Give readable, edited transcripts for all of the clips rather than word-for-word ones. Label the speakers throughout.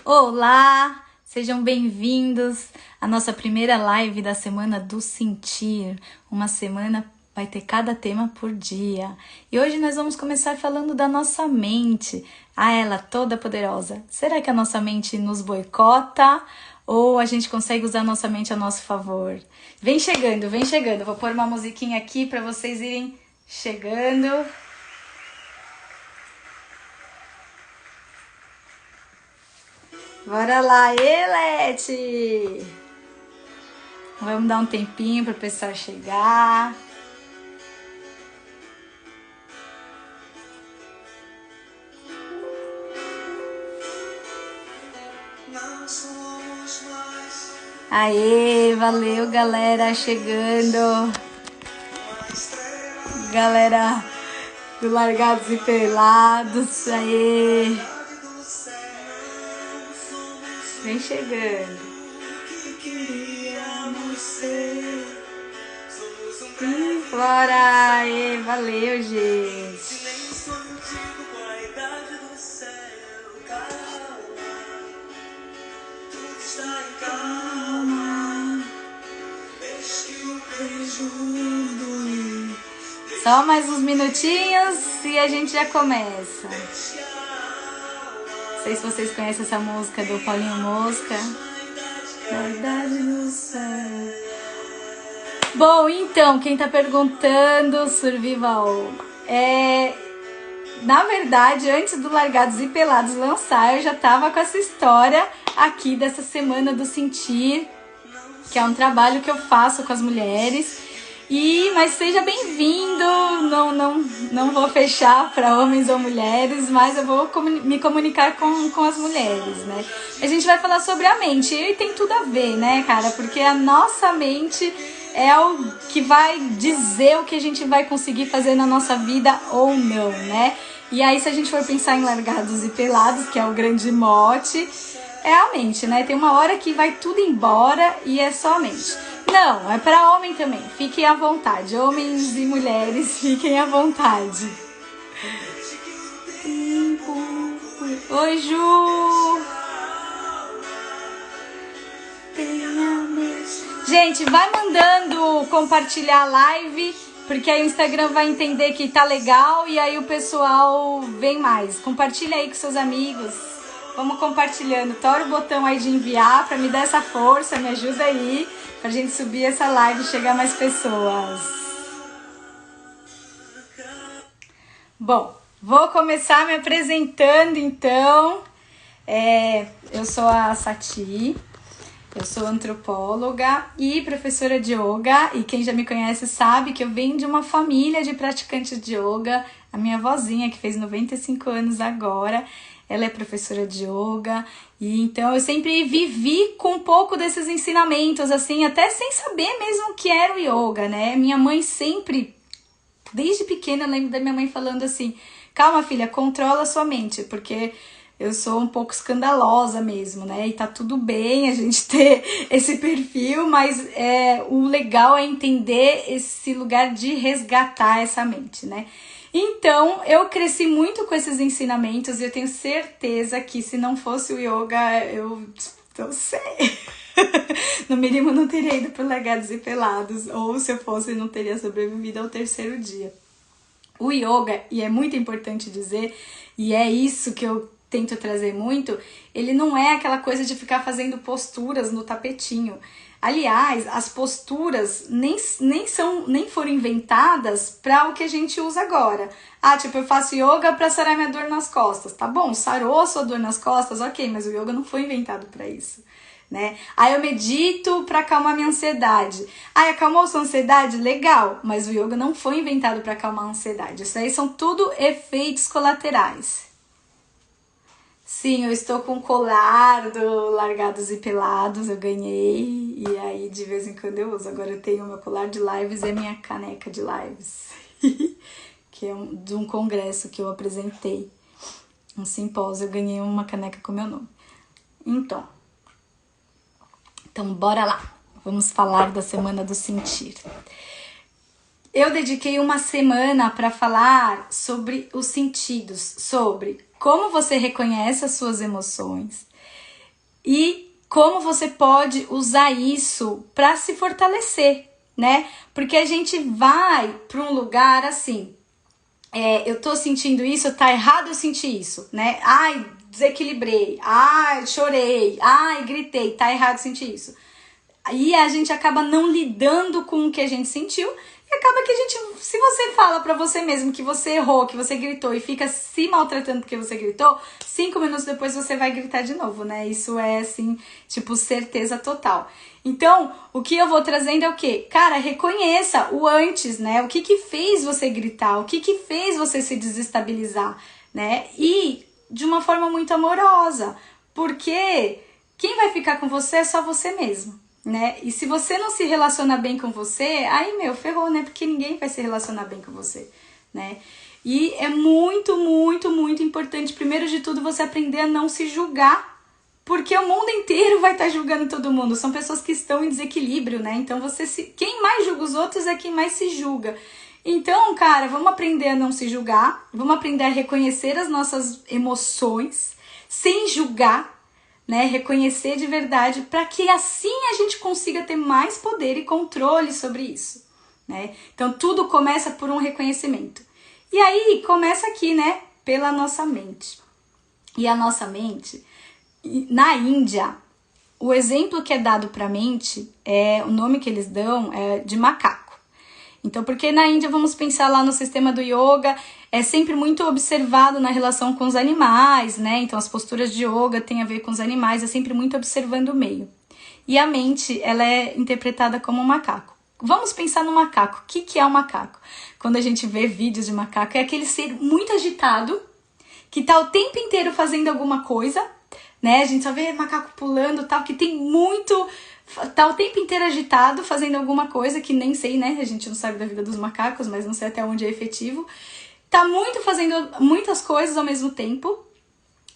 Speaker 1: Olá, sejam bem-vindos à nossa primeira live da Semana do Sentir. Uma semana vai ter cada tema por dia. E hoje nós vamos começar falando da nossa mente, ela toda poderosa. Será que a nossa mente nos boicota ou a gente consegue usar a nossa mente a nosso favor? Vem chegando, vem chegando. Vou pôr uma musiquinha aqui para vocês irem chegando. Bora lá, Elete! Vamos dar um tempinho para o pessoal chegar. Aê, valeu, galera, chegando. Galera do Largados e Pelados, aê. Vem chegando. Bora, aê, valeu, gente. Só mais uns minutinhos e a gente já começa. Não sei se vocês conhecem essa música do Paulinho Mosca. Verdade do céu. Bom, então, quem tá perguntando, Survival, na verdade, antes do Largados e Pelados lançar, eu já tava com essa história aqui dessa Semana do Sentir, que é um trabalho que eu faço com as mulheres. Mas seja bem-vindo, não vou fechar para homens ou mulheres, mas eu vou me comunicar com as mulheres, né? A gente vai falar sobre a mente e tem tudo a ver, né, cara? Porque a nossa mente é o que vai dizer o que a gente vai conseguir fazer na nossa vida ou não, né? E aí, se a gente for pensar em Largados e Pelados, que é o grande mote, é a mente, né? Tem uma hora que vai tudo embora e é só a mente. Não, é para homem também. Fiquem à vontade. Homens e mulheres, fiquem à vontade. Oi, Ju! Gente, vai mandando compartilhar a live, porque aí o Instagram vai entender que tá legal e aí o pessoal vem mais. Compartilha aí com seus amigos. Vamos compartilhando. Tora o botão aí de enviar para me dar essa força, me ajuda aí. Pra gente subir essa live e chegar mais pessoas. Bom, vou começar me apresentando então. Eu sou a Sati, eu sou antropóloga e professora de yoga. E quem já me conhece sabe que eu venho de uma família de praticantes de yoga. A minha vozinha, que fez 95 anos agora, ela é professora de yoga, e então eu sempre vivi com um pouco desses ensinamentos, assim, até sem saber mesmo o que era o yoga, né? Minha mãe sempre, desde pequena, eu lembro da minha mãe falando assim, calma filha, controla a sua mente, porque eu sou um pouco escandalosa mesmo, né? E tá tudo bem a gente ter esse perfil, mas o legal é entender esse lugar de resgatar essa mente, né? Então, eu cresci muito com esses ensinamentos e eu tenho certeza que se não fosse o yoga, eu não sei. No mínimo, não teria ido para Largados e Pelados, ou se eu fosse, não teria sobrevivido ao 3º dia. O yoga, e é muito importante dizer, e é isso que eu tento trazer muito, ele não é aquela coisa de ficar fazendo posturas no tapetinho. Aliás, as posturas nem foram inventadas para o que a gente usa agora. Tipo, eu faço yoga para sarar minha dor nas costas. Tá bom, sarou a sua dor nas costas, ok, mas o yoga não foi inventado para isso, né? Eu medito para acalmar minha ansiedade. Acalmou sua ansiedade? Legal, mas o yoga não foi inventado para acalmar a ansiedade. Isso aí são tudo efeitos colaterais. Sim, eu estou com o colar do Largados e Pelados, eu ganhei, e aí de vez em quando eu uso. Agora eu tenho o meu colar de lives e a minha caneca de lives, que é de um congresso que eu apresentei, um simpósio, eu ganhei uma caneca com meu nome. Então, bora lá, vamos falar da Semana do Sentir. Eu dediquei uma semana para falar sobre os sentidos, sobre como você reconhece as suas emoções e como você pode usar isso para se fortalecer, né? Porque a gente vai para um lugar assim, eu tô sentindo isso, tá errado eu sentir isso, né? Ai, desequilibrei, ai, chorei, ai, gritei, tá errado sentir isso. Aí a gente acaba não lidando com o que a gente sentiu e acaba que a gente, se você fala pra você mesmo que você errou, que você gritou e fica se maltratando porque você gritou, 5 minutos depois você vai gritar de novo, né? Isso é assim, tipo, certeza total. Então, o que eu vou trazendo é o quê? Cara, reconheça o antes, né? O que que fez você gritar? O que que fez você se desestabilizar, né? E de uma forma muito amorosa, porque quem vai ficar com você é só você mesmo, né? E se você não se relaciona bem com você, aí, meu, ferrou, né? Porque ninguém vai se relacionar bem com você, né? E é muito, muito, muito importante, primeiro de tudo, você aprender a não se julgar, porque o mundo inteiro vai estar julgando todo mundo. São pessoas que estão em desequilíbrio, né? Então, quem mais julga os outros é quem mais se julga. Então, cara, vamos aprender a não se julgar, vamos aprender a reconhecer as nossas emoções, sem julgar, né? Reconhecer de verdade, para que assim a gente consiga ter mais poder e controle sobre isso, né? Então tudo começa por um reconhecimento. E aí começa aqui, né? Pela nossa mente. E a nossa mente, na Índia, o exemplo que é dado para a mente, o nome que eles dão é de macaco. Então, porque na Índia, vamos pensar lá no sistema do yoga, é sempre muito observado na relação com os animais, né? Então, as posturas de yoga têm a ver com os animais, é sempre muito observando o meio. E a mente, ela é interpretada como um macaco. Vamos pensar no macaco. O que é um macaco? Quando a gente vê vídeos de macaco, é aquele ser muito agitado, que tá o tempo inteiro fazendo alguma coisa, né? A gente só vê macaco pulando, tal, que tem muito... tá o tempo inteiro agitado, fazendo alguma coisa que nem sei, né? A gente não sabe da vida dos macacos, mas não sei até onde é efetivo. Tá fazendo muitas coisas ao mesmo tempo.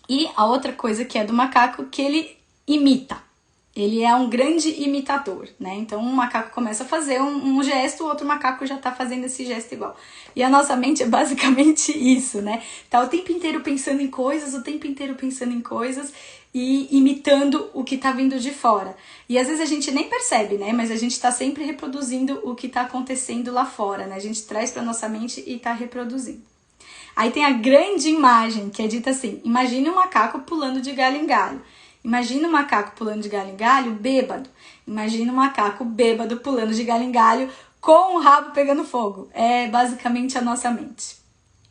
Speaker 1: E a outra coisa que é do macaco, que ele imita. Ele é um grande imitador, né? Então um macaco começa a fazer um gesto, o outro macaco já tá fazendo esse gesto igual. E a nossa mente é basicamente isso, né? Tá o tempo inteiro pensando em coisas, e imitando o que tá vindo de fora. E às vezes a gente nem percebe, né? Mas a gente tá sempre reproduzindo o que tá acontecendo lá fora, né? A gente traz pra nossa mente e tá reproduzindo. Aí tem a grande imagem, que é dita assim: imagine um macaco pulando de galho em galho. Imagina um macaco pulando de galho em galho bêbado. Imagina um macaco bêbado pulando de galho em galho com o rabo pegando fogo. É basicamente a nossa mente,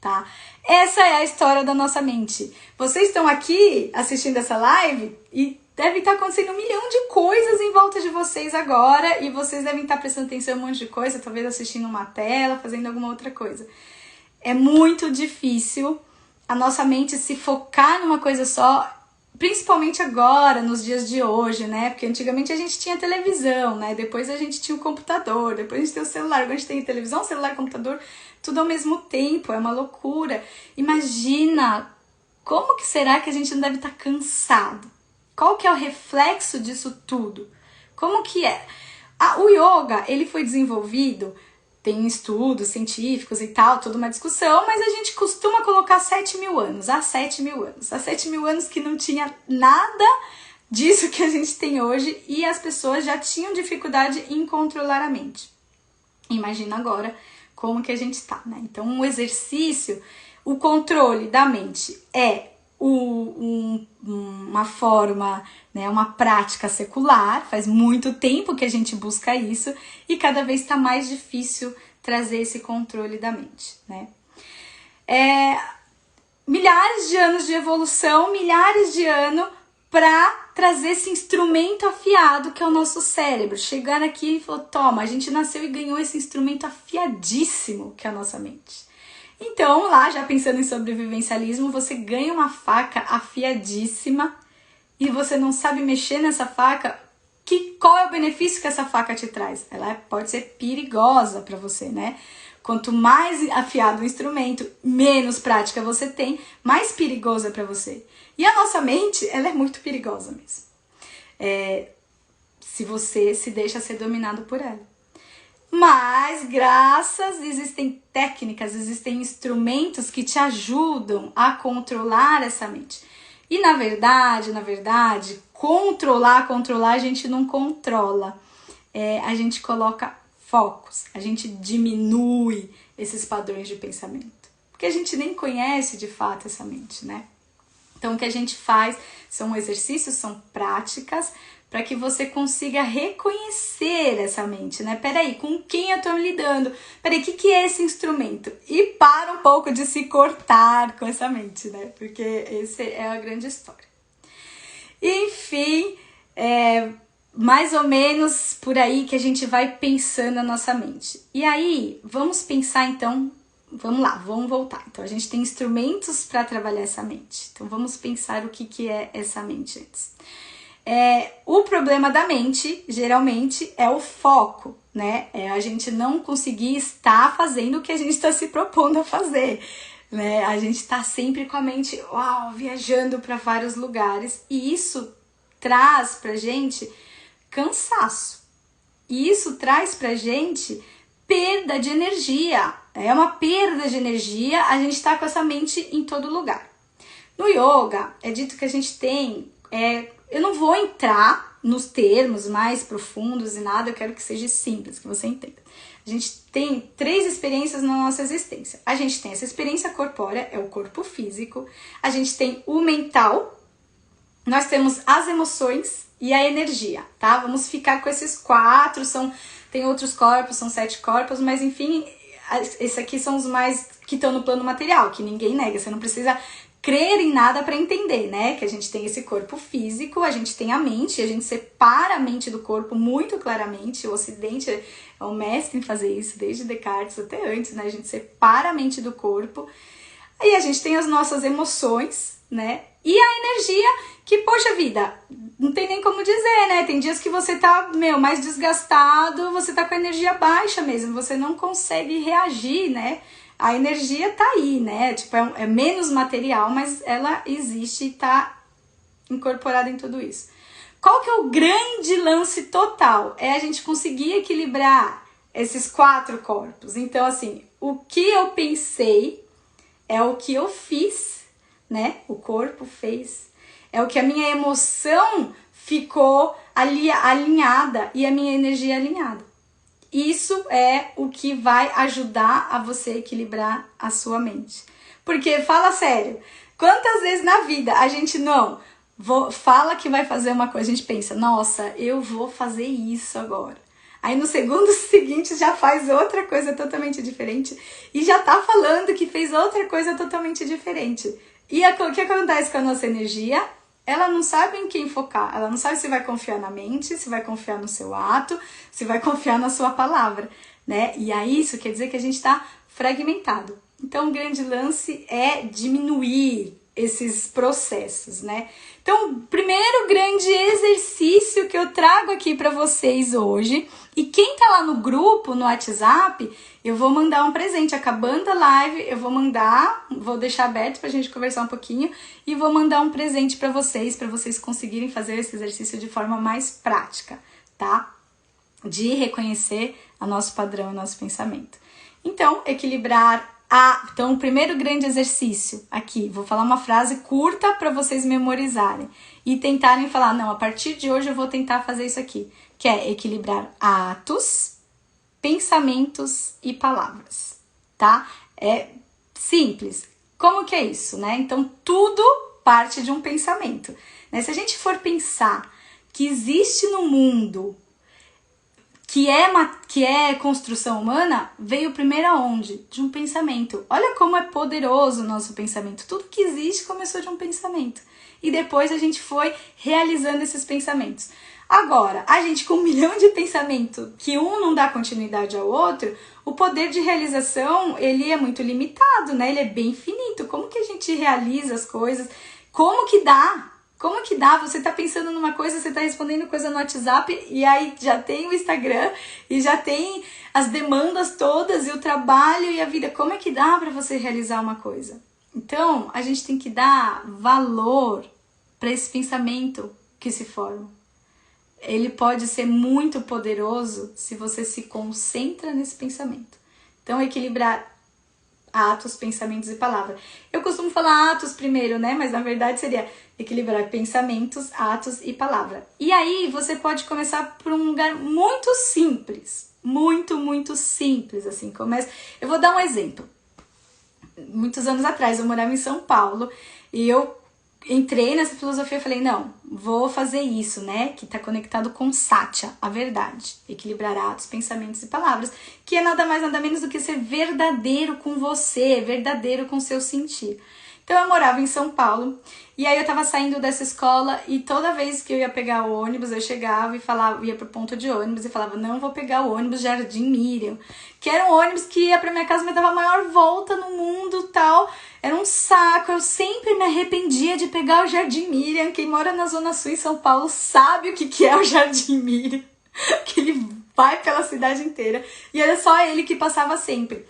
Speaker 1: tá? Essa é a história da nossa mente. Vocês estão aqui assistindo essa live e deve estar acontecendo 1 milhão de coisas em volta de vocês agora, e vocês devem estar prestando atenção em um monte de coisa, talvez assistindo uma tela, fazendo alguma outra coisa. É muito difícil a nossa mente se focar numa coisa só, principalmente agora, nos dias de hoje, né? Porque antigamente a gente tinha televisão, né? Depois a gente tinha o computador, depois a gente tem o celular. Agora a gente tem televisão, celular, computador, tudo ao mesmo tempo, é uma loucura. Imagina, como que será que a gente não deve estar cansado? Qual que é o reflexo disso tudo? Como que é? O yoga, ele foi desenvolvido, tem estudos científicos e tal, toda uma discussão, mas a gente costuma colocar 7.000 anos, há 7.000 anos. Há 7.000 anos que não tinha nada disso que a gente tem hoje e as pessoas já tinham dificuldade em controlar a mente. Imagina agora como que a gente tá, né? Então, um exercício, o controle da mente é uma forma, né, uma prática secular, faz muito tempo que a gente busca isso e cada vez está mais difícil trazer esse controle da mente, né? Milhares de anos de evolução, milhares de anos para trazer esse instrumento afiado que é o nosso cérebro. Chegar aqui e falar, toma, a gente nasceu e ganhou esse instrumento afiadíssimo que é a nossa mente. Então, lá, já pensando em sobrevivencialismo, você ganha uma faca afiadíssima e você não sabe mexer nessa faca, qual é o benefício que essa faca te traz? Ela pode ser perigosa para você, né? Quanto mais afiado o instrumento, menos prática você tem, mais perigoso é para você. E a nossa mente, ela é muito perigosa mesmo. Se você se deixa ser dominado por ela. Mas, existem técnicas, existem instrumentos que te ajudam a controlar essa mente. E na verdade, controlar a gente não controla. A gente coloca focos, a gente diminui esses padrões de pensamento. Porque a gente nem conhece de fato essa mente, né? Então o que a gente faz são exercícios, são práticas para que você consiga reconhecer essa mente, né? Peraí, com quem eu tô me lidando? Peraí, o que é esse instrumento? E para um pouco de se cortar com essa mente, né? Porque essa é a grande história. Enfim, mais ou menos por aí que a gente vai pensando a nossa mente. E aí, vamos pensar então, vamos lá, vamos voltar. Então a gente tem instrumentos para trabalhar essa mente. Então vamos pensar o que é essa mente antes. O problema da mente, geralmente, é o foco, né? A gente não conseguir estar fazendo o que a gente está se propondo a fazer, né? A gente está sempre com a mente, viajando para vários lugares. E isso traz pra gente cansaço. E isso traz pra gente perda de energia. É uma perda de energia, a gente tá com essa mente em todo lugar. No yoga, é dito que a gente tem... eu não vou entrar nos termos mais profundos e nada, eu quero que seja simples, que você entenda. A gente tem 3 experiências na nossa existência. A gente tem essa experiência corpórea, é o corpo físico. A gente tem o mental, nós temos as emoções e a energia, tá? Vamos ficar com esses 4, tem outros corpos, são 7 corpos, mas enfim, esses aqui são os mais que estão no plano material, que ninguém nega, você não precisa crer em nada para entender, né? Que a gente tem esse corpo físico, a gente tem a mente, a gente separa a mente do corpo muito claramente. O Ocidente é o mestre em fazer isso, desde Descartes até antes, né? A gente separa a mente do corpo. Aí a gente tem as nossas emoções, né? E a energia, que, poxa vida, não tem nem como dizer, né? Tem dias que você tá, mais desgastado, você tá com a energia baixa mesmo, você não consegue reagir, né? A energia tá aí, né? Tipo, é menos material, mas ela existe e tá incorporada em tudo isso. Qual que é o grande lance total? É a gente conseguir equilibrar esses 4 corpos. Então, assim, o que eu pensei é o que eu fiz, né? O corpo fez. É o que a minha emoção ficou ali alinhada e a minha energia alinhada. Isso é o que vai ajudar a você equilibrar a sua mente. Porque, fala sério, quantas vezes na vida a gente fala que vai fazer uma coisa, a gente pensa, nossa, eu vou fazer isso agora. Aí no segundo seguinte já faz outra coisa totalmente diferente e já tá falando que fez outra coisa totalmente diferente. E o que acontece com a nossa energia? Ela não sabe em quem focar, ela não sabe se vai confiar na mente, se vai confiar no seu ato, se vai confiar na sua palavra, né? E aí isso quer dizer que a gente está fragmentado. Então o grande lance é diminuir esses processos, né? Então, o primeiro grande exercício que eu trago aqui para vocês hoje, e quem tá lá no grupo, no WhatsApp, eu vou mandar um presente. Acabando a live, eu vou deixar aberto pra gente conversar um pouquinho e vou mandar um presente para vocês conseguirem fazer esse exercício de forma mais prática, tá? De reconhecer o nosso padrão e nosso pensamento. Então, equilibrar então, o primeiro grande exercício aqui, vou falar uma frase curta para vocês memorizarem e tentarem falar, não, a partir de hoje eu vou tentar fazer isso aqui, que é equilibrar atos, pensamentos e palavras, tá? É simples. Como que é isso, né? Então, tudo parte de um pensamento, né? Se a gente for pensar que existe no mundo que é construção humana, veio primeiro aonde? De um pensamento. Olha como é poderoso o nosso pensamento. Tudo que existe começou de um pensamento. E depois a gente foi realizando esses pensamentos. Agora, a gente com 1 milhão de pensamentos, que um não dá continuidade ao outro, o poder de realização, ele é muito limitado, né? Ele é bem finito. Como que a gente realiza as coisas? Como que dá? Como que dá? Você tá pensando numa coisa, você tá respondendo coisa no WhatsApp e aí já tem o Instagram e já tem as demandas todas e o trabalho e a vida. Como é que dá para você realizar uma coisa? Então, a gente tem que dar valor para esse pensamento que se forma. Ele pode ser muito poderoso se você se concentra nesse pensamento. Então, equilibrar atos, pensamentos e palavras. Eu costumo falar atos primeiro, né? Mas na verdade seria equilibrar pensamentos, atos e palavra. E aí você pode começar por um lugar muito simples. Muito simples, assim. Eu vou dar um exemplo. Muitos anos atrás eu morava em São Paulo e eu entrei nessa filosofia e falei, não, vou fazer isso, né, que tá conectado com Satya, a verdade, equilibrar atos, pensamentos e palavras, que é nada mais nada menos do que ser verdadeiro com você, verdadeiro com seu sentir. Então eu morava em São Paulo e aí eu tava saindo dessa escola e toda vez que eu ia pegar o ônibus eu chegava e falava, ia pro ponto de ônibus e falava, não vou pegar o ônibus Jardim Miriam, que era um ônibus que ia pra minha casa, mas dava a maior volta no mundo, tal, era um saco, eu sempre me arrependia de pegar o Jardim Miriam. Quem mora na Zona Sul em São Paulo sabe o que é o Jardim Miriam, que ele vai pela cidade inteira e era só ele que passava sempre.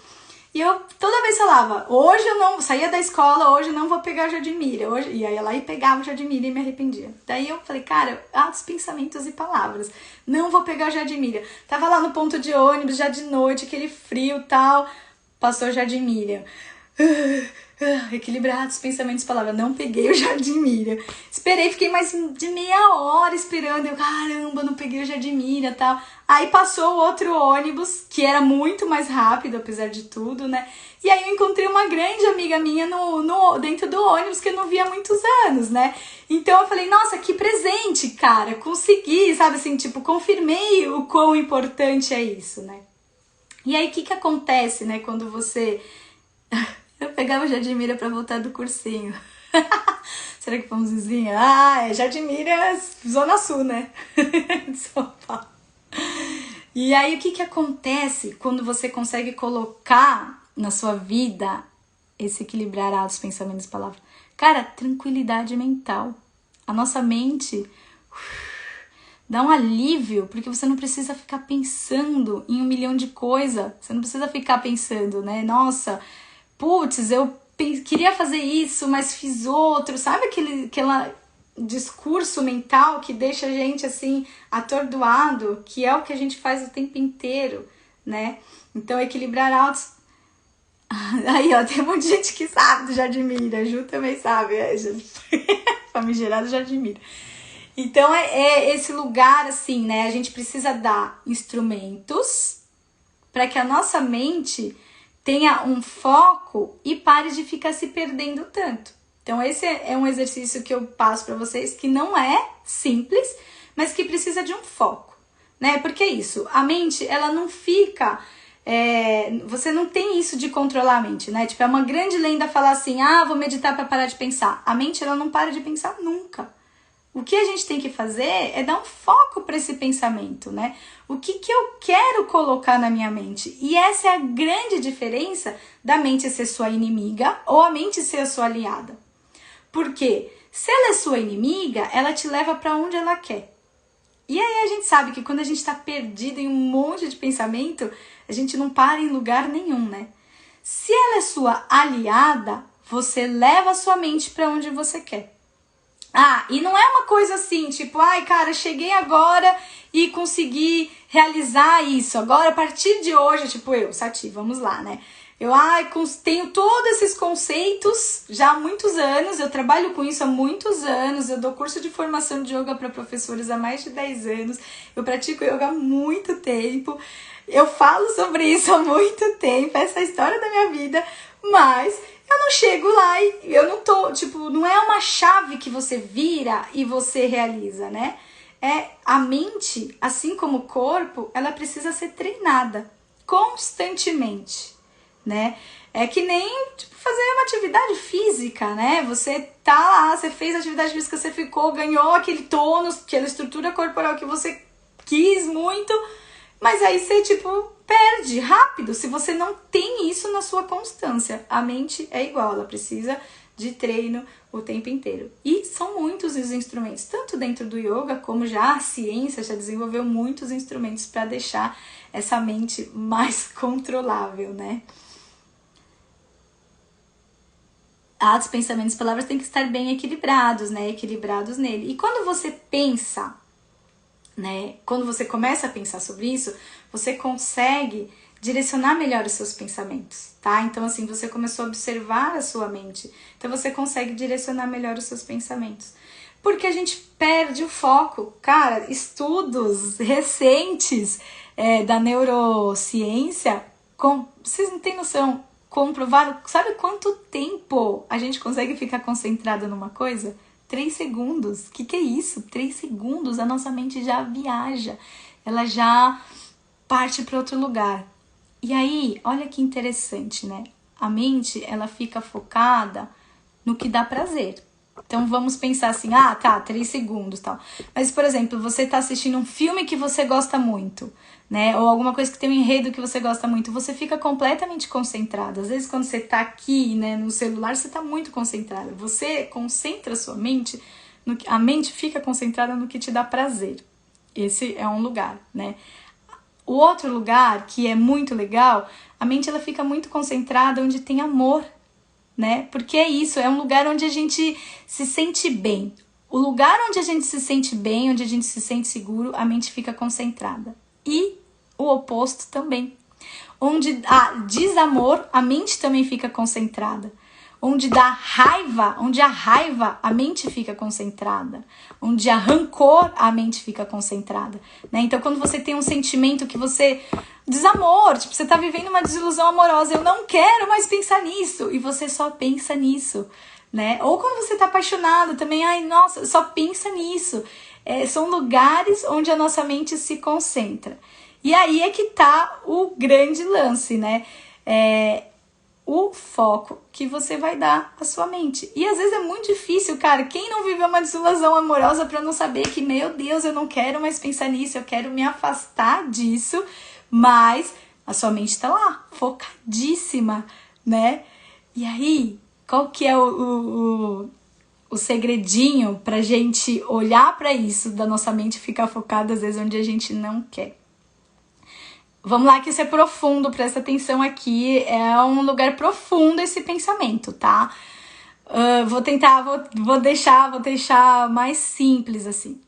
Speaker 1: E eu toda vez falava, hoje eu não, saía da escola, hoje eu não vou pegar o Jardim Miriam. Hoje, e aí ia lá e pegava o Jardim Miriam e me arrependia. Daí eu falei, cara, atos, pensamentos e palavras. Não vou pegar o Jardim Miriam. Tava lá no ponto de ônibus, já de noite, aquele frio e tal. Passou o Jardim Miriam. Equilibrados, pensamentos e palavras. Não peguei o Jardim Miriam. Esperei, fiquei mais de meia hora esperando. Eu, caramba, não peguei o Jardim Miriam e tal. Aí passou o outro ônibus, que era muito mais rápido, apesar de tudo, né? E aí eu encontrei uma grande amiga minha dentro do ônibus que eu não via há muitos anos, né? Então eu falei, nossa, que presente, cara. Consegui, sabe assim, tipo, confirmei o quão importante é isso, né? E aí o que acontece, né, quando você... Eu pegava o Jardim Miriam pra voltar do cursinho. Será que fomos vizinha? Ah, é Jardim Miriam, Zona Sul, né? De São Paulo. E aí, o que acontece quando você consegue colocar na sua vida esse equilibrar atos, pensamentos e palavras? Cara, tranquilidade mental. A nossa mente dá um alívio, porque você não precisa ficar pensando em 1 milhão de coisas. Você não precisa ficar pensando, né? Nossa, putz, eu queria fazer isso, mas fiz outro. Sabe aquela discurso mental que deixa a gente assim atordoado, que é o que a gente faz o tempo inteiro, né? Então equilibrar autos. Aí ó, tem um monte de gente que sabe do Jardim Miriam, a Ju também sabe, famigerado Jardim Miriam. Então é esse lugar assim, né? A gente precisa dar instrumentos para que a nossa mente tenha um foco e pare de ficar se perdendo tanto. Então esse é um exercício que eu passo para vocês que não é simples, mas que precisa de um foco, né? Porque é isso, a mente, ela não fica... você não tem isso de controlar a mente, né? Tipo, é uma grande lenda falar assim, ah, vou meditar para parar de pensar. A mente, ela não para de pensar nunca. O que a gente tem que fazer é dar um foco para esse pensamento, né? O que eu quero colocar na minha mente? E essa é a grande diferença da mente ser sua inimiga ou a mente ser a sua aliada. Porque se ela é sua inimiga, ela te leva para onde ela quer. E aí a gente sabe que quando a gente está perdido em um monte de pensamento, a gente não para em lugar nenhum, né? Se ela é sua aliada, você leva a sua mente para onde você quer. Ah, e não é uma coisa assim, tipo, ai, cara, cheguei agora e consegui realizar isso. Agora, a partir de hoje, tipo eu, Sati, vamos lá, né? Eu tenho todos esses conceitos já há muitos anos, eu trabalho com isso há muitos anos, eu dou curso de formação de yoga para professores há mais de 10 anos, eu pratico yoga há muito tempo, eu falo sobre isso há muito tempo, essa é a história da minha vida, mas eu não chego lá e eu não tô, tipo, não é uma chave que você vira e você realiza, né? A mente, assim como o corpo, ela precisa ser treinada constantemente, né? É que nem tipo, fazer uma atividade física, né? Você tá lá, você fez atividade física, você ficou, ganhou aquele tônus, aquela estrutura corporal que você quis muito, mas aí você, tipo, perde rápido se você não tem isso na sua constância. A mente é igual, ela precisa de treino o tempo inteiro. E são muitos os instrumentos, tanto dentro do yoga, como já a ciência já desenvolveu muitos instrumentos para deixar essa mente mais controlável, né? Atos, pensamentos e palavras têm que estar bem equilibrados, né? Equilibrados nele. E quando você pensa, né? Quando você começa a pensar sobre isso, você consegue direcionar melhor os seus pensamentos, tá? Então, assim, você começou a observar a sua mente, então você consegue direcionar melhor os seus pensamentos. Porque a gente perde o foco. Cara, estudos recentes da neurociência, vocês não têm noção, comprovaram, sabe quanto tempo a gente consegue ficar concentrado numa coisa? 3 segundos. Que é isso? 3 segundos, a nossa mente já viaja, ela já parte para outro lugar. E aí, olha que interessante, né? A mente, ela fica focada no que dá prazer. Então vamos pensar assim, 3 segundos, tal. Mas, por exemplo, você tá assistindo um filme que você gosta muito, né? Ou alguma coisa que tem um enredo que você gosta muito, você fica completamente concentrado. Às vezes, quando você tá aqui, né, no celular, você tá muito concentrado. Você concentra a sua mente, a mente fica concentrada no que te dá prazer. Esse é um lugar, né? O outro lugar, que é muito legal, a mente ela fica muito concentrada onde tem amor, né? Porque é isso, é um lugar onde a gente se sente bem. O lugar onde a gente se sente bem, onde a gente se sente seguro, a mente fica concentrada. E o oposto também. Onde há desamor, a mente também fica concentrada. Onde dá raiva, onde há raiva, a mente fica concentrada. Onde há rancor, a mente fica concentrada, né? Então, quando você tem um sentimento que você... Desamor, tipo, você tá vivendo uma desilusão amorosa, eu não quero mais pensar nisso, e você só pensa nisso, né? Ou quando você tá apaixonado também, ai, nossa, só pensa nisso. São lugares onde a nossa mente se concentra. E aí é que tá o grande lance, né? O foco que você vai dar à sua mente. E às vezes é muito difícil, cara. Quem não viveu uma desilusão amorosa pra não saber que, meu Deus, eu não quero mais pensar nisso, eu quero me afastar disso, mas a sua mente tá lá, focadíssima, né? E aí, qual que é o segredinho pra gente olhar pra isso, da nossa mente ficar focada às vezes onde a gente não quer? Vamos lá que isso é profundo, presta atenção aqui, é um lugar profundo esse pensamento, tá? Vou deixar mais simples assim.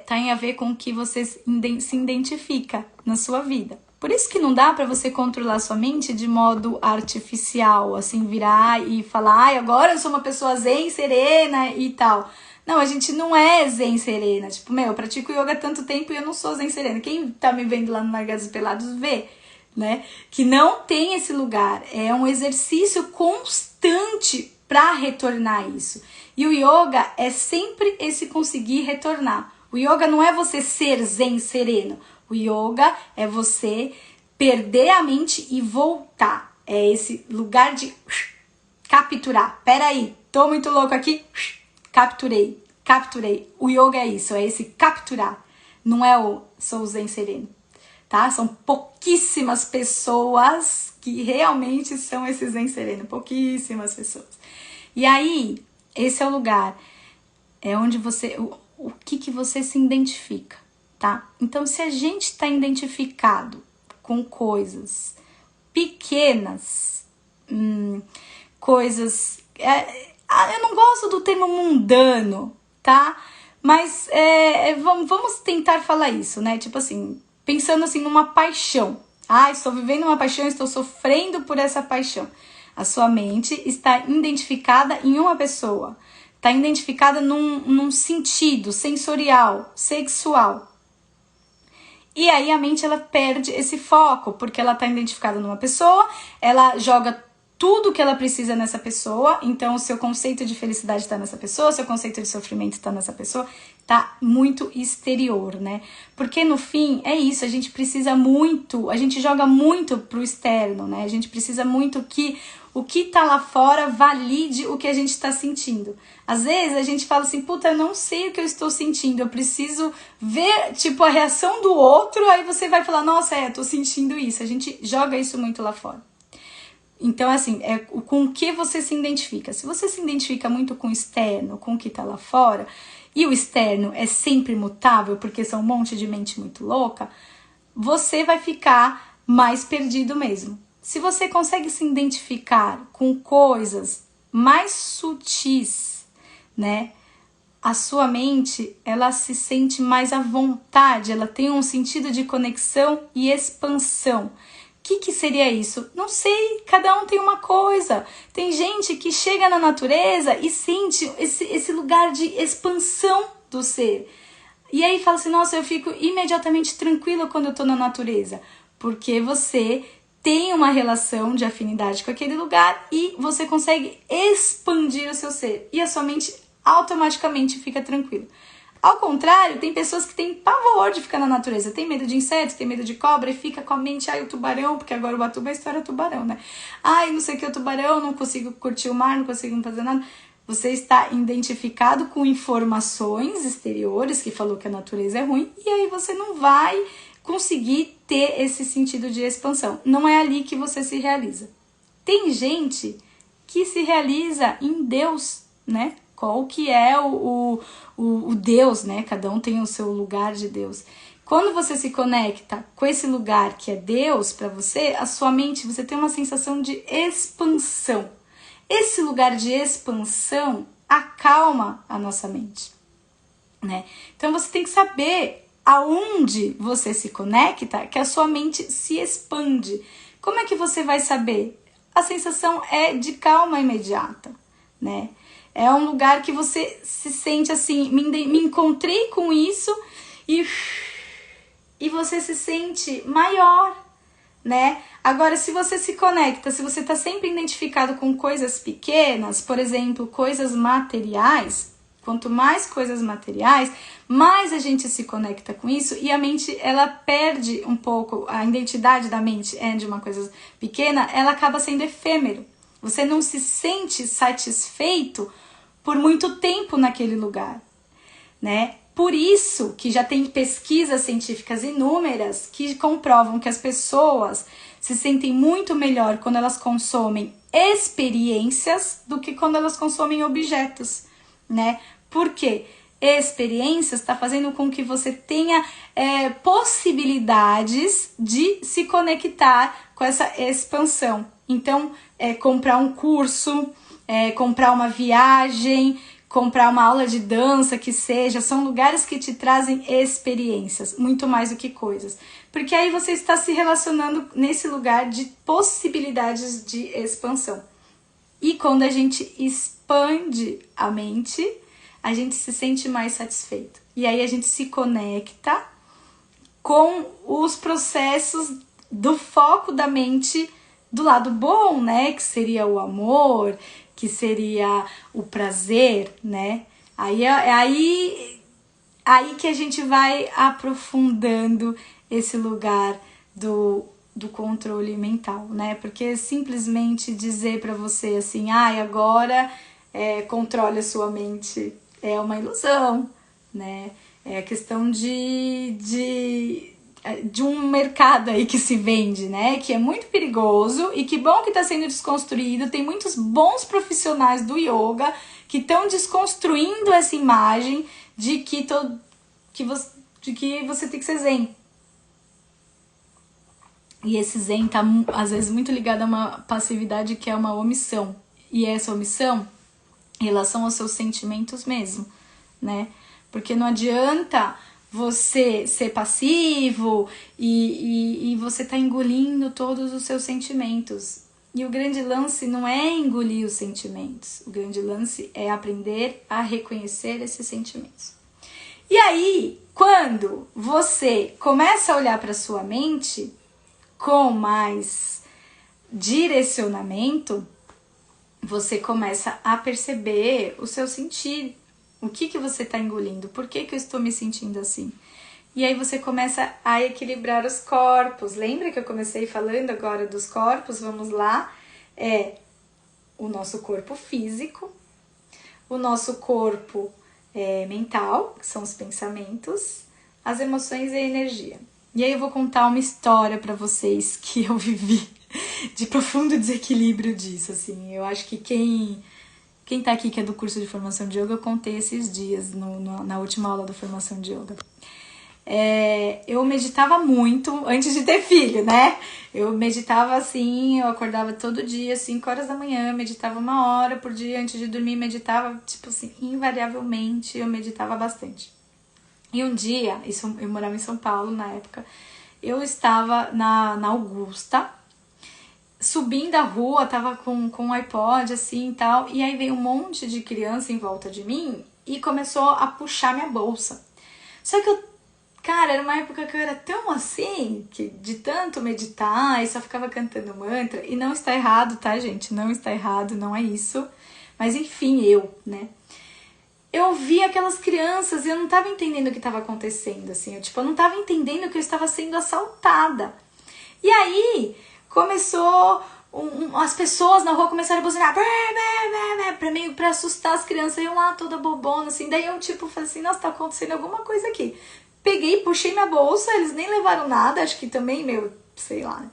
Speaker 1: Tem a ver com o que você se identifica na sua vida. Por isso que não dá pra você controlar sua mente de modo artificial, assim, virar e falar, agora eu sou uma pessoa zen, serena e tal. Não, a gente não é zen serena. Tipo, eu pratico yoga há tanto tempo e eu não sou zen serena. Quem tá me vendo lá no Largados e Pelados vê, né? Que não tem esse lugar. É um exercício constante pra retornar isso. E o yoga é sempre esse conseguir retornar. O yoga não é você ser zen sereno. O yoga é você perder a mente e voltar. É esse lugar de capturar. Peraí, tô muito louco aqui. Capturei. O yoga é isso, é esse capturar. Não é o sou zen sereno, tá? São pouquíssimas pessoas que realmente são esse zen sereno. Pouquíssimas pessoas. E aí, esse é o lugar. É onde você... O que você se identifica, tá? Então, se a gente está identificado com coisas pequenas, coisas... eu não gosto do termo mundano, tá? Mas vamos tentar falar isso, né? Tipo assim, pensando assim numa paixão. Estou vivendo uma paixão, estou sofrendo por essa paixão. A sua mente está identificada em uma pessoa. Está identificada num sentido sensorial, sexual. E aí a mente ela perde esse foco, porque ela está identificada numa pessoa, ela joga tudo que ela precisa nessa pessoa, então o seu conceito de felicidade está nessa pessoa, o seu conceito de sofrimento está nessa pessoa, tá muito exterior, né? Porque no fim é isso, a gente precisa muito, a gente joga muito pro externo, né? A gente precisa muito que o que tá lá fora valide o que a gente está sentindo. Às vezes a gente fala assim, puta, eu não sei o que eu estou sentindo, eu preciso ver, tipo, a reação do outro, aí você vai falar, nossa, eu tô sentindo isso. A gente joga isso muito lá fora. Então, assim, com o que você se identifica. Se você se identifica muito com o externo, com o que tá lá fora, e o externo é sempre mutável, porque são um monte de mente muito louca, você vai ficar mais perdido mesmo. Se você consegue se identificar com coisas mais sutis, né? A sua mente, ela se sente mais à vontade, ela tem um sentido de conexão e expansão. que seria isso? Não sei, cada um tem uma coisa. Tem gente que chega na natureza e sente esse lugar de expansão do ser. E aí fala assim, nossa, eu fico imediatamente tranquila quando eu tô na natureza. Porque você tem uma relação de afinidade com aquele lugar e você consegue expandir o seu ser. E a sua mente automaticamente fica tranquila. Ao contrário, tem pessoas que têm pavor de ficar na natureza, tem medo de insetos, tem medo de cobra e fica com a mente, ai, o tubarão, porque agora o Ubatuba é a história do tubarão, né? Ai, não sei o que, o tubarão, não consigo curtir o mar, não consigo fazer nada. Você está identificado com informações exteriores que falou que a natureza é ruim e aí você não vai conseguir ter esse sentido de expansão. Não é ali que você se realiza. Tem gente que se realiza em Deus, né? Qual que é o Deus, né? Cada um tem o seu lugar de Deus. Quando você se conecta com esse lugar que é Deus para você, a sua mente, você tem uma sensação de expansão. Esse lugar de expansão acalma a nossa mente, né? Então você tem que saber aonde você se conecta, que a sua mente se expande. Como é que você vai saber? A sensação é de calma imediata, né? É um lugar que você se sente assim, me encontrei com isso e você se sente maior, né? Agora, se você se conecta, se você está sempre identificado com coisas pequenas, por exemplo, coisas materiais, quanto mais coisas materiais, mais a gente se conecta com isso e a mente, ela perde um pouco, a identidade da mente é de uma coisa pequena, ela acaba sendo efêmero. Você não se sente satisfeito por muito tempo naquele lugar, né? Por isso que já tem pesquisas científicas inúmeras que comprovam que as pessoas se sentem muito melhor quando elas consomem experiências do que quando elas consomem objetos, né? Por quê? Experiências está fazendo com que você tenha possibilidades de se conectar com essa expansão. Então, comprar um curso, comprar uma viagem, comprar uma aula de dança, que seja, são lugares que te trazem experiências, muito mais do que coisas. Porque aí você está se relacionando nesse lugar de possibilidades de expansão. E quando a gente expande a mente, a gente se sente mais satisfeito. E aí a gente se conecta com os processos do foco da mente do lado bom, né? Que seria o amor, que seria o prazer, né? Aí que a gente vai aprofundando esse lugar do controle mental, né? Porque simplesmente dizer para você assim, agora controle a sua mente, é uma ilusão, né? É questão de um mercado aí que se vende, né? Que é muito perigoso e que bom que está sendo desconstruído. Tem muitos bons profissionais do yoga que estão desconstruindo essa imagem de que você tem que ser zen. E esse zen tá às vezes muito ligado a uma passividade que é uma omissão. E essa omissão em relação aos seus sentimentos mesmo, né? Porque não adianta você ser passivo e você tá engolindo todos os seus sentimentos. E o grande lance não é engolir os sentimentos. O grande lance é aprender a reconhecer esses sentimentos. E aí, quando você começa a olhar para sua mente com mais direcionamento, você começa a perceber o seu sentir. O que você está engolindo? Por que eu estou me sentindo assim? E aí você começa a equilibrar os corpos. Lembra que eu comecei falando agora dos corpos? Vamos lá. O nosso corpo físico, o nosso corpo mental, que são os pensamentos, as emoções e a energia. E aí eu vou contar uma história para vocês que eu vivi de profundo desequilíbrio disso, assim. Eu acho que quem tá aqui que é do curso de formação de yoga, eu contei esses dias na última aula da formação de yoga. Eu meditava muito antes de ter filho, né? Eu meditava assim, eu acordava todo dia, 5 horas da manhã, meditava 1 hora por dia antes de dormir, meditava, tipo assim, invariavelmente, eu meditava bastante. E um dia, eu morava em São Paulo na época, eu estava na Augusta, subindo a rua, tava com um iPod assim e tal, e aí veio um monte de criança em volta de mim e começou a puxar minha bolsa. Só que cara, era uma época que eu era tão assim, que de tanto meditar e só ficava cantando mantra, e não está errado, tá, gente? Não está errado, não é isso. Mas enfim, né? Eu vi aquelas crianças e eu não tava entendendo o que estava acontecendo, assim. Eu não tava entendendo que eu estava sendo assaltada. E aí, começou... as pessoas na rua começaram a buzinar pra assustar as crianças. E eu lá, toda bobona, assim. Daí eu, falei assim, nossa, tá acontecendo alguma coisa aqui. Peguei, puxei minha bolsa, eles nem levaram nada, acho que também, sei lá, né?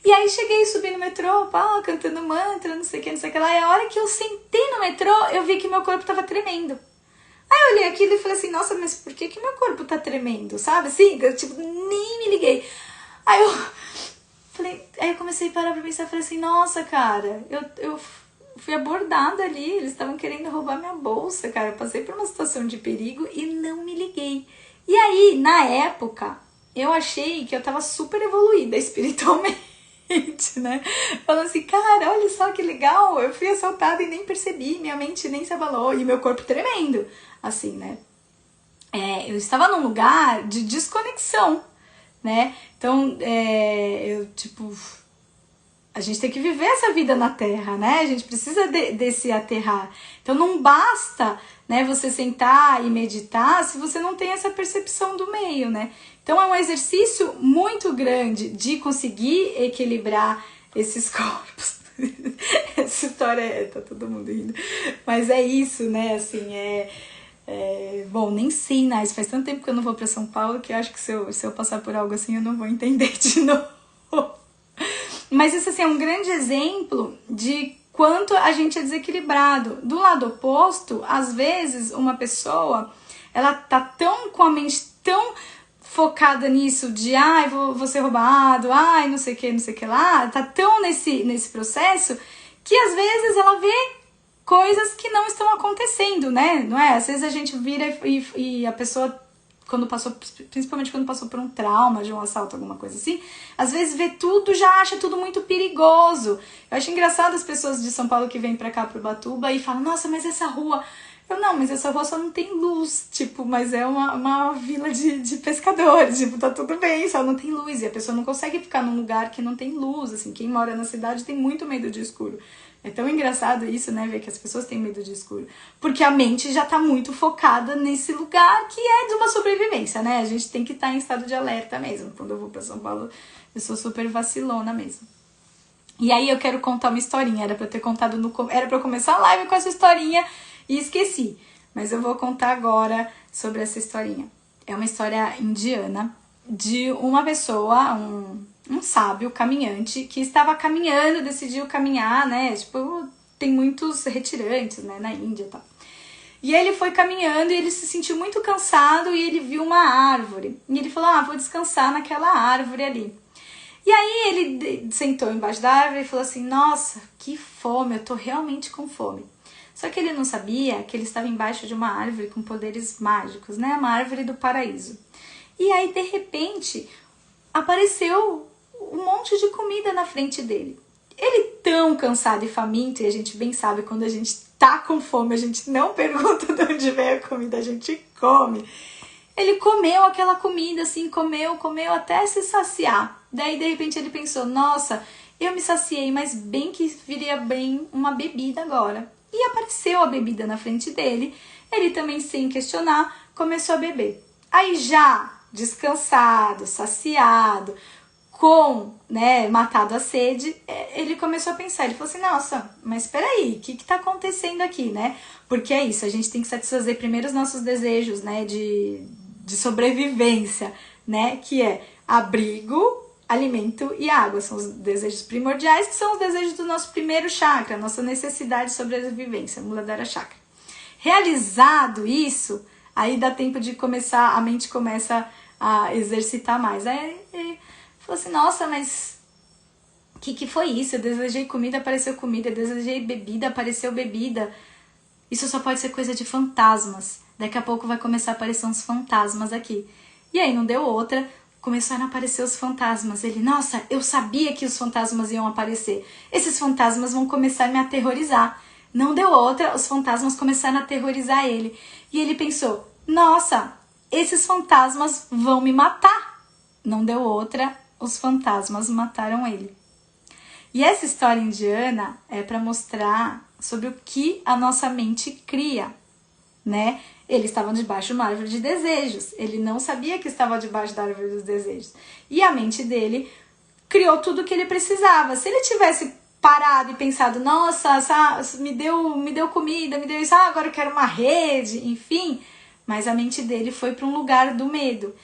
Speaker 1: E aí cheguei, subi no metrô, cantando mantra, não sei o que, não sei o que lá. E a hora que eu sentei no metrô, eu vi que meu corpo tava tremendo. Aí eu olhei aquilo e falei assim, nossa, mas por que meu corpo tá tremendo, sabe? Assim, eu nem me liguei. Aí eu comecei a parar pra pensar, falei assim, nossa, cara, eu fui abordada ali, eles estavam querendo roubar minha bolsa, cara. Eu passei por uma situação de perigo e não me liguei. E aí, na época, eu achei que eu tava super evoluída espiritualmente, né? Falando assim, cara, olha só que legal, eu fui assaltada e nem percebi, minha mente nem se abalou e meu corpo tremendo, assim, né? Eu estava num lugar de desconexão, né? Então, a gente tem que viver essa vida na Terra, né? A gente precisa desse aterrar. Então não basta, né, você sentar e meditar se você não tem essa percepção do meio, né? Então é um exercício muito grande de conseguir equilibrar esses corpos. Essa história tá todo mundo rindo. Mas é isso, né? Assim, bom, nem sei, Nais, faz tanto tempo que eu não vou para São Paulo que eu acho que se eu passar por algo assim eu não vou entender de novo. Mas isso assim, é um grande exemplo de quanto a gente é desequilibrado. Do lado oposto, às vezes uma pessoa, ela tá tão com a mente tão focada nisso de vou ser roubado, não sei o que lá, tá tão nesse processo que às vezes ela vê coisas que não estão acontecendo, né? Não é? Às vezes a gente vira e a pessoa, principalmente quando passou por um trauma de um assalto, alguma coisa assim, às vezes vê tudo, já acha tudo muito perigoso. Eu acho engraçado as pessoas de São Paulo que vêm pra cá, pro Ubatuba, e falam, nossa, mas essa rua... não, mas essa rua só não tem luz, mas é uma vila de pescadores, tá tudo bem, só não tem luz, e a pessoa não consegue ficar num lugar que não tem luz, assim, quem mora na cidade tem muito medo de escuro. É tão engraçado isso, né, ver que as pessoas têm medo de escuro. Porque a mente já tá muito focada nesse lugar que é de uma sobrevivência, né? A gente tem que estar em estado de alerta mesmo. Quando eu vou pra São Paulo, eu sou super vacilona mesmo. E aí eu quero contar uma historinha. Era pra eu ter contado era pra eu começar a live com essa historinha e esqueci. Mas eu vou contar agora sobre essa historinha. É uma história indiana de uma pessoa, um sábio caminhante que estava caminhando, decidiu caminhar, né? Tem muitos retirantes, né, na Índia e tal. E ele foi caminhando e ele se sentiu muito cansado e ele viu uma árvore. E ele falou, vou descansar naquela árvore ali. E aí ele sentou embaixo da árvore e falou assim, nossa, que fome, eu tô realmente com fome. Só que ele não sabia que ele estava embaixo de uma árvore com poderes mágicos, né? Uma árvore do paraíso. E aí, de repente, apareceu um monte de comida na frente dele. Ele tão cansado e faminto, e a gente bem sabe, quando a gente tá com fome, a gente não pergunta de onde veio a comida, a gente come. Ele comeu aquela comida, assim, comeu até se saciar. Daí, de repente, ele pensou, nossa, eu me saciei, mas bem que viria bem uma bebida agora. E apareceu a bebida na frente dele, ele também, sem questionar, começou a beber. Aí já descansado, saciado, matado a sede, ele começou a pensar, ele falou assim, nossa, mas peraí, o que tá acontecendo aqui, né? Porque é isso, a gente tem que satisfazer primeiro os nossos desejos, né, de sobrevivência, né, que é abrigo, alimento e água, são os desejos primordiais, que são os desejos do nosso primeiro chakra, nossa necessidade de sobrevivência, Muladhara Chakra. Realizado isso, aí dá tempo de a mente começa a exercitar mais. Aí ele falou assim, nossa, mas o que foi isso? Eu desejei comida, apareceu comida, eu desejei bebida, apareceu bebida. Isso só pode ser coisa de fantasmas. Daqui a pouco vai começar a aparecer uns fantasmas aqui. E aí não deu outra, começaram a aparecer os fantasmas. Ele, nossa, eu sabia que os fantasmas iam aparecer. Esses fantasmas vão começar a me aterrorizar. Não deu outra, os fantasmas começaram a aterrorizar ele. E ele pensou, nossa, esses fantasmas vão me matar. Não deu outra, os fantasmas mataram ele. E essa história indiana é para mostrar sobre o que a nossa mente cria, né? Ele estava debaixo de uma árvore de desejos. Ele não sabia que estava debaixo da árvore dos desejos. E a mente dele criou tudo o que ele precisava. Se ele tivesse parado e pensado, nossa, me deu comida, me deu isso, agora eu quero uma rede, enfim. Mas a mente dele foi para um lugar do medo.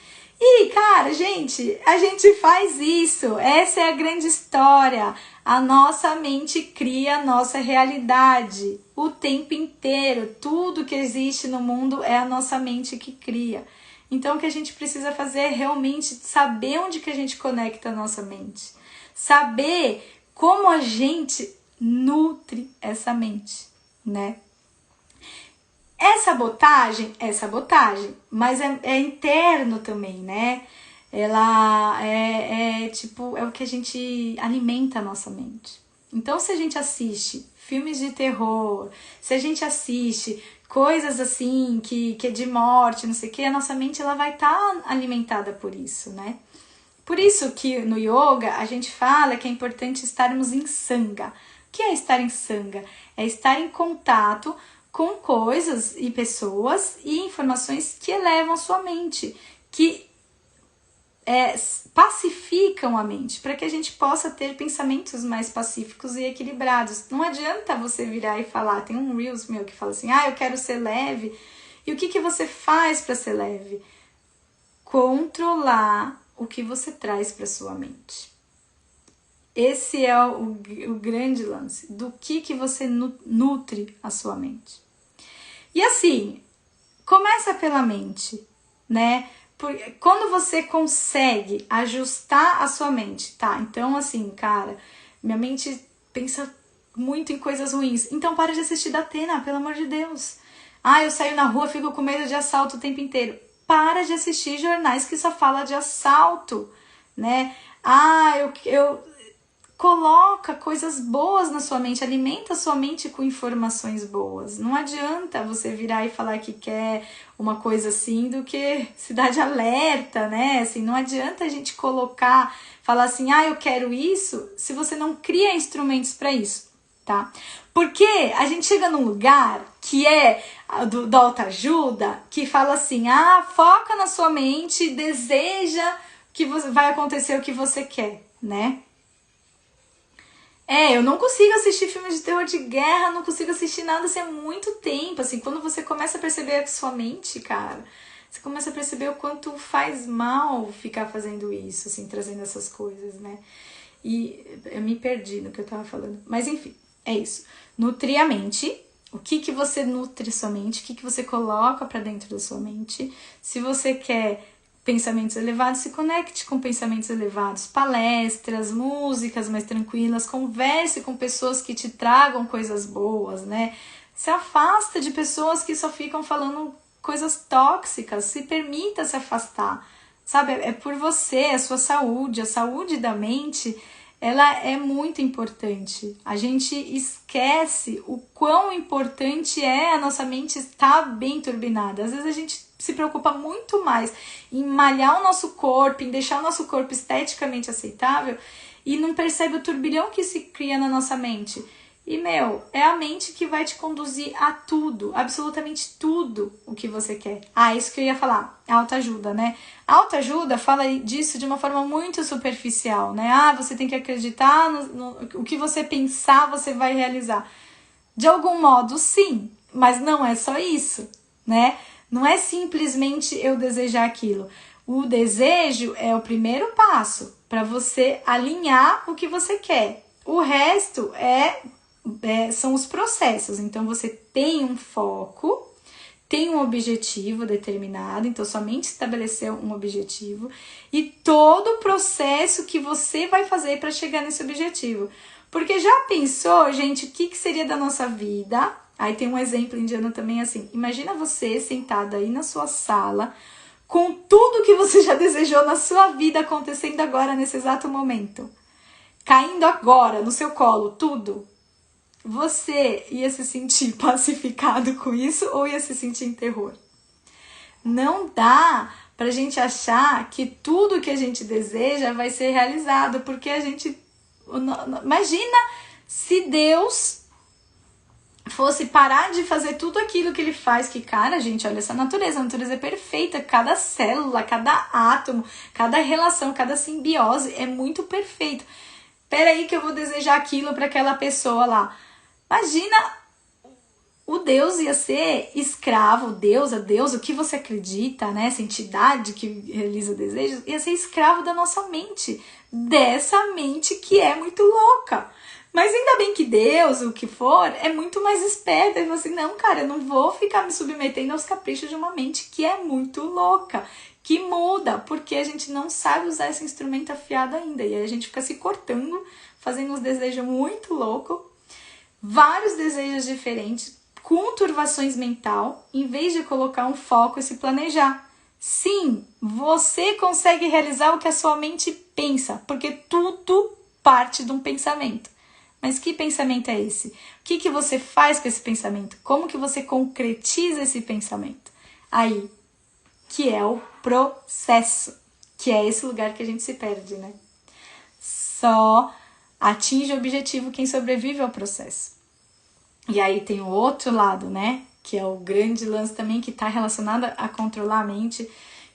Speaker 1: E, cara, a gente faz isso. Essa é a grande história. A nossa mente cria a nossa realidade o tempo inteiro. Tudo que existe no mundo é a nossa mente que cria. Então, o que a gente precisa fazer é realmente saber onde que a gente conecta a nossa mente. Saber como a gente nutre essa mente, né? É sabotagem, mas é interno também, né? Ela tipo, é o que a gente alimenta a nossa mente. Então, se a gente assiste filmes de terror, se a gente assiste coisas assim, que é de morte, não sei o que, a nossa mente ela vai estar alimentada por isso, né? Por isso que no yoga a gente fala que é importante estarmos em sanga. O que é estar em sanga? É estar em contato com coisas e pessoas e informações que elevam sua mente, que pacificam a mente, para que a gente possa ter pensamentos mais pacíficos e equilibrados. Não adianta você virar e falar, tem um Reels meu que fala assim, eu quero ser leve. E o que você faz para ser leve? Controlar o que você traz para sua mente. Esse é o grande lance, do que você nutre a sua mente. E assim, começa pela mente, né? Porque quando você consegue ajustar a sua mente, tá? Então assim, cara, minha mente pensa muito em coisas ruins, então para de assistir Datena, pelo amor de Deus. Eu saio na rua, fico com medo de assalto o tempo inteiro. Para de assistir jornais que só falam de assalto, né? Coloca coisas boas na sua mente, alimenta a sua mente com informações boas. Não adianta você virar e falar que quer uma coisa assim do que Cidade Alerta, né? Assim, não adianta a gente falar assim, eu quero isso, se você não cria instrumentos para isso, tá? Porque a gente chega num lugar que é da autoajuda, que fala assim, foca na sua mente, deseja que vai acontecer o que você quer, né? Eu não consigo assistir filmes de terror de guerra, não consigo assistir nada assim há muito tempo, assim, quando você começa a perceber a sua mente, cara, você começa a perceber o quanto faz mal ficar fazendo isso, assim, trazendo essas coisas, né? E eu me perdi no que eu tava falando, mas enfim, é isso. Nutrir a mente, o que você nutre sua mente, o que você coloca pra dentro da sua mente, se você quer pensamentos elevados, se conecte com pensamentos elevados, palestras, músicas mais tranquilas, converse com pessoas que te tragam coisas boas, né? Se afasta de pessoas que só ficam falando coisas tóxicas, se permita se afastar, sabe? É por você, a sua saúde, a saúde da mente, ela é muito importante. A gente esquece o quão importante é a nossa mente estar bem turbinada. Às vezes a gente se preocupa muito mais em malhar o nosso corpo, em deixar o nosso corpo esteticamente aceitável e não percebe o turbilhão que se cria na nossa mente. E, é a mente que vai te conduzir a tudo, absolutamente tudo o que você quer. Isso que eu ia falar, autoajuda, né? A autoajuda fala disso de uma forma muito superficial, né? Você tem que acreditar o que você pensar, você vai realizar. De algum modo, sim, mas não é só isso, né? Não é simplesmente eu desejar aquilo. O desejo é o primeiro passo para você alinhar o que você quer. O resto são os processos. Então, você tem um foco, tem um objetivo determinado, então sua mente estabeleceu um objetivo e todo o processo que você vai fazer para chegar nesse objetivo. Porque já pensou, gente, o que seria da nossa vida? Aí tem um exemplo indiano também assim, imagina você sentada aí na sua sala com tudo que você já desejou na sua vida acontecendo agora, nesse exato momento, caindo agora no seu colo, tudo, você ia se sentir pacificado com isso ou ia se sentir em terror? Não dá pra gente achar que tudo que a gente deseja vai ser realizado, porque a gente... Imagina se Deus fosse parar de fazer tudo aquilo que ele faz, que, cara, gente, olha essa natureza, a natureza é perfeita, cada célula, cada átomo, cada relação, cada simbiose é muito perfeito. Peraí que eu vou desejar aquilo para aquela pessoa lá. Imagina, o Deus ia ser escravo, Deus, a Deus, o que você acredita, né? Essa entidade que realiza desejos, ia ser escravo da nossa mente, dessa mente que é muito louca. Mas ainda bem que Deus, o que for, é muito mais esperto. Ele falou assim, não, cara, eu não vou ficar me submetendo aos caprichos de uma mente que é muito louca, que muda, porque a gente não sabe usar esse instrumento afiado ainda. E aí a gente fica se cortando, fazendo uns desejos muito loucos, vários desejos diferentes, com turvações mental, em vez de colocar um foco e se planejar. Sim, você consegue realizar o que a sua mente pensa, porque tudo parte de um pensamento. Mas que pensamento é esse? O que você faz com esse pensamento? Como que você concretiza esse pensamento? Aí, que é o processo, que é esse lugar que a gente se perde, né? Só atinge o objetivo quem sobrevive ao processo. E aí tem o outro lado, né? Que é o grande lance também que está relacionado a controlar a mente.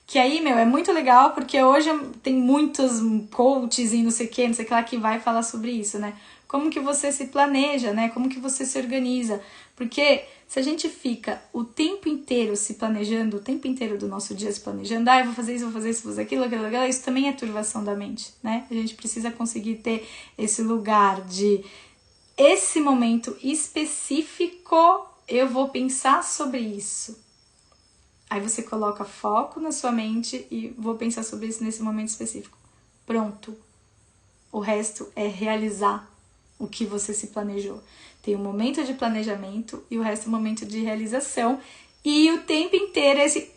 Speaker 1: Que aí, é muito legal, porque hoje tem muitos coaches e não sei o que lá, que vai falar sobre isso, né? Como que você se planeja, né? Como que você se organiza. Porque se a gente fica o tempo inteiro se planejando, o tempo inteiro do nosso dia se planejando, eu vou fazer isso, vou fazer isso, vou fazer aquilo, isso também é turvação da mente, né? A gente precisa conseguir ter esse lugar de... Esse momento específico, eu vou pensar sobre isso. Aí você coloca foco na sua mente e vou pensar sobre isso nesse momento específico. Pronto. O resto é realizar o que você se planejou. Tem um momento de planejamento e o resto é um momento de realização. E o tempo inteiro é esse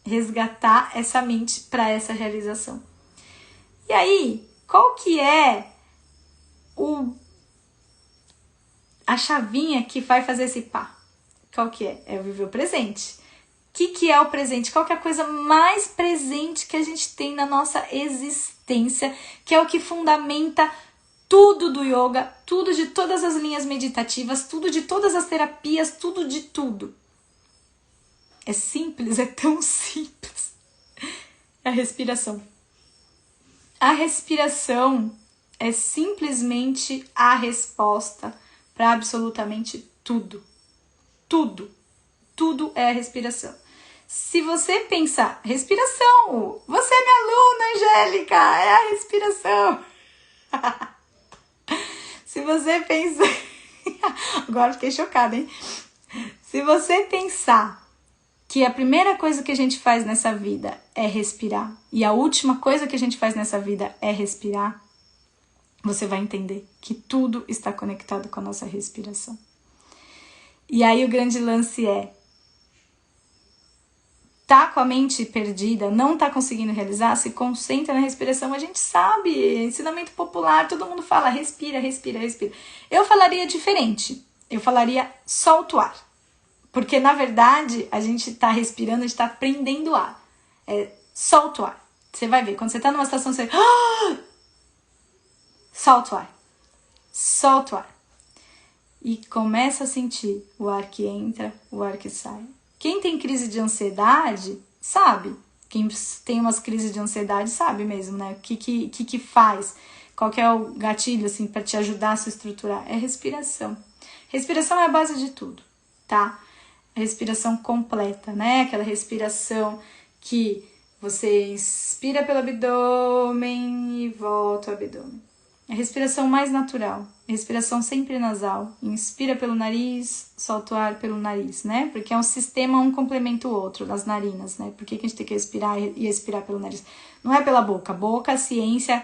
Speaker 1: resgatar essa mente para essa realização. E aí, qual que é a chavinha que vai fazer esse Qual que é? É o viver o presente. O que é o presente? Qual que é a coisa mais presente que a gente tem na nossa existência, que é o que fundamenta tudo do yoga, tudo de todas as linhas meditativas, tudo de todas as terapias, tudo de tudo. É simples, é tão simples. É a respiração. A respiração é simplesmente a resposta para absolutamente tudo. Tudo. Tudo é a respiração. Se você pensar, respiração, você é minha aluna, Angélica, é a respiração. Se você pensar, agora fiquei chocada, hein? Se você pensar que a primeira coisa que a gente faz nessa vida é respirar, e a última coisa que a gente faz nessa vida é respirar, você vai entender que tudo está conectado com a nossa respiração. E aí o grande lance é, tá com a mente perdida, não tá conseguindo realizar, se concentra na respiração. A gente sabe, ensinamento popular, todo mundo fala, respira, respira, respira. Eu falaria diferente, eu falaria solta o ar. Porque, na verdade, a gente tá respirando, a gente tá prendendo o ar. Solta o ar. Você vai ver, quando você tá numa situação, você... solta o ar. Solta o ar. E começa a sentir o ar que entra, o ar que sai. Quem tem crise de ansiedade, sabe. Quem tem umas crises de ansiedade sabe mesmo, né? O que faz? Qual que é o gatilho, assim, para te ajudar a se estruturar? É respiração. Respiração é a base de tudo, tá? Respiração completa, né? Aquela respiração que você inspira pelo abdômen e volta o abdômen. A respiração mais natural, respiração sempre nasal. Inspira pelo nariz, solta o ar pelo nariz, né? Porque é um sistema, um complementa o outro, das narinas, né? Por que a gente tem que respirar e expirar pelo nariz? Não é pela boca. Boca, a ciência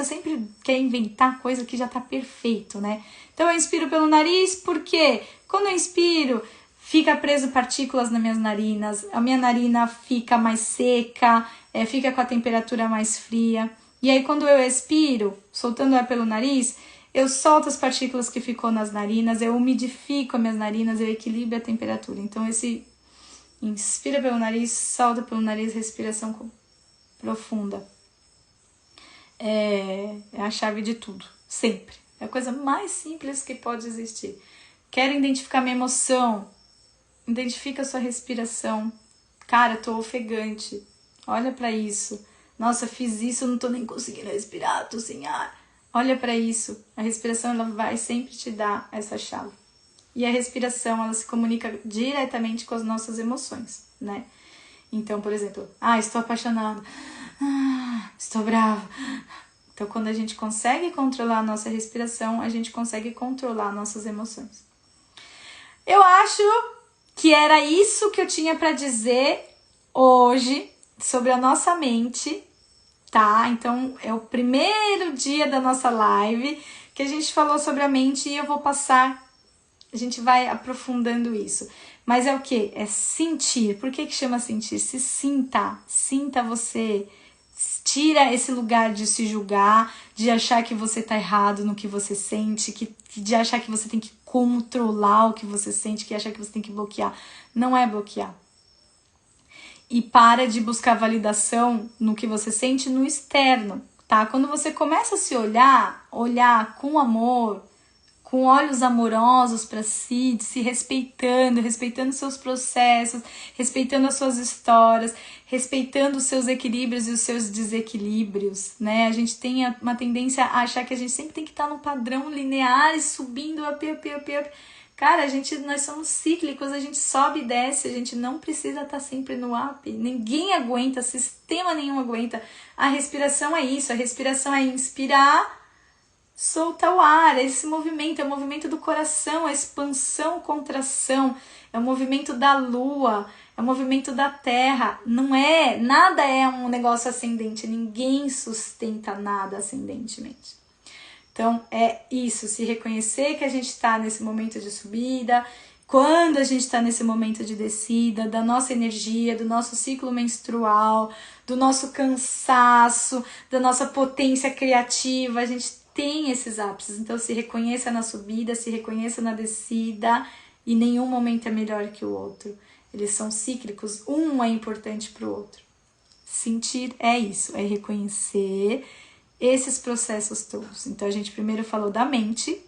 Speaker 1: sempre quer inventar coisa que já tá perfeito, né? Então eu inspiro pelo nariz porque quando eu inspiro, fica preso partículas nas minhas narinas, a minha narina fica mais seca, fica com a temperatura mais fria. E aí quando eu expiro, soltando ar pelo nariz, eu solto as partículas que ficou nas narinas, eu umidifico as minhas narinas, eu equilibro a temperatura. Então esse inspira pelo nariz, solta pelo nariz, respiração profunda. É a chave de tudo, sempre. É a coisa mais simples que pode existir. Quero identificar minha emoção. Identifica a sua respiração. Cara, eu tô ofegante. Olha pra isso. Nossa, fiz isso, não tô nem conseguindo respirar, tô sem ar. Olha pra isso. A respiração, ela vai sempre te dar essa chave. E a respiração, ela se comunica diretamente com as nossas emoções, né? Então, por exemplo, estou apaixonada. Estou brava. Então, quando a gente consegue controlar a nossa respiração, a gente consegue controlar nossas emoções. Eu acho que era isso que eu tinha para dizer hoje sobre a nossa mente, tá? Então, é o primeiro dia da nossa live que a gente falou sobre a mente e eu vou passar, a gente vai aprofundando isso. Mas é o quê? É sentir. Por que chama sentir? Se sinta. Sinta você. Tira esse lugar de se julgar, de achar que você tá errado no que você sente, de achar que você tem que controlar o que você sente, que achar que você tem que bloquear. Não é bloquear. E para de buscar validação no que você sente no externo, tá? Quando você começa a se olhar com amor, com olhos amorosos para si, se respeitando seus processos, respeitando as suas histórias, respeitando os seus equilíbrios e os seus desequilíbrios, né? A gente tem uma tendência a achar que a gente sempre tem que estar no padrão linear e subindo, up. Cara, nós somos cíclicos, a gente sobe e desce, a gente não precisa estar sempre no up. Ninguém aguenta, sistema nenhum aguenta. A respiração é isso, a respiração é inspirar, solta o ar, esse movimento, é o movimento do coração, a expansão, contração, é o movimento da lua, é o movimento da terra, nada é um negócio ascendente, ninguém sustenta nada ascendentemente. Então é isso, se reconhecer que a gente está nesse momento de subida, quando a gente está nesse momento de descida, da nossa energia, do nosso ciclo menstrual, do nosso cansaço, da nossa potência criativa, a gente tem esses ápices, então se reconheça na subida, se reconheça na descida e nenhum momento é melhor que o outro. Eles são cíclicos, um é importante para o outro. Sentir é isso, é reconhecer esses processos todos. Então a gente primeiro falou da mente,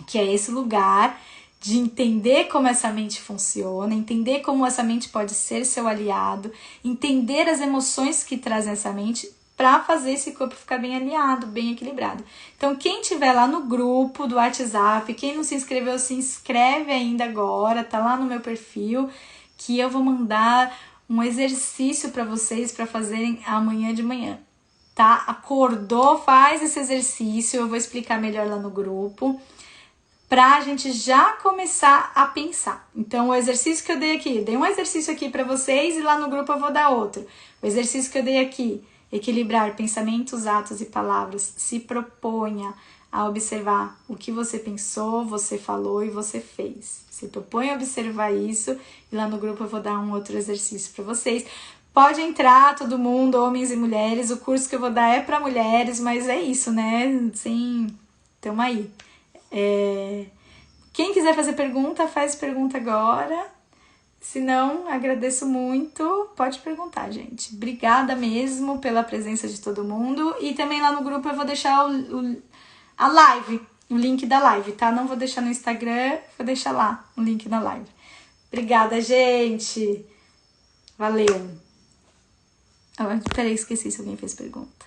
Speaker 1: que é esse lugar de entender como essa mente funciona, entender como essa mente pode ser seu aliado, entender as emoções que trazem essa mente, para fazer esse corpo ficar bem alinhado, bem equilibrado. Então, quem tiver lá no grupo do WhatsApp, quem não se inscreveu, se inscreve ainda agora, tá lá no meu perfil, que eu vou mandar um exercício para vocês para fazerem amanhã de manhã, tá? Acordou, faz esse exercício, eu vou explicar melhor lá no grupo, pra gente já começar a pensar. Então, o exercício que eu dei aqui, dei um exercício aqui para vocês e lá no grupo eu vou dar outro. O exercício que eu dei aqui, equilibrar pensamentos, atos e palavras. Se proponha a observar o que você pensou, você falou e você fez. Se proponha a observar isso e lá no grupo eu vou dar um outro exercício para vocês. Pode entrar todo mundo, homens e mulheres. O curso que eu vou dar é para mulheres, mas é isso, né? Sim, tamo aí. Quem quiser fazer pergunta, faz pergunta agora. Se não, agradeço muito. Pode perguntar, gente. Obrigada mesmo pela presença de todo mundo. E também lá no grupo eu vou deixar a live, o link da live, tá? Não vou deixar no Instagram, vou deixar lá o link da live. Obrigada, gente. Valeu. Peraí, esqueci se alguém fez pergunta.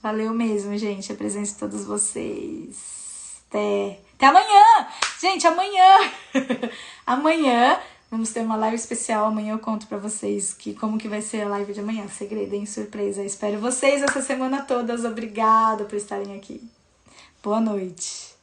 Speaker 1: Valeu mesmo, gente, a presença de todos vocês. Até amanhã! Gente, amanhã! Amanhã vamos ter uma live especial. Amanhã eu conto pra vocês como que vai ser a live de amanhã. Segredo, hein? Surpresa. Espero vocês essa semana toda. Obrigada por estarem aqui. Boa noite.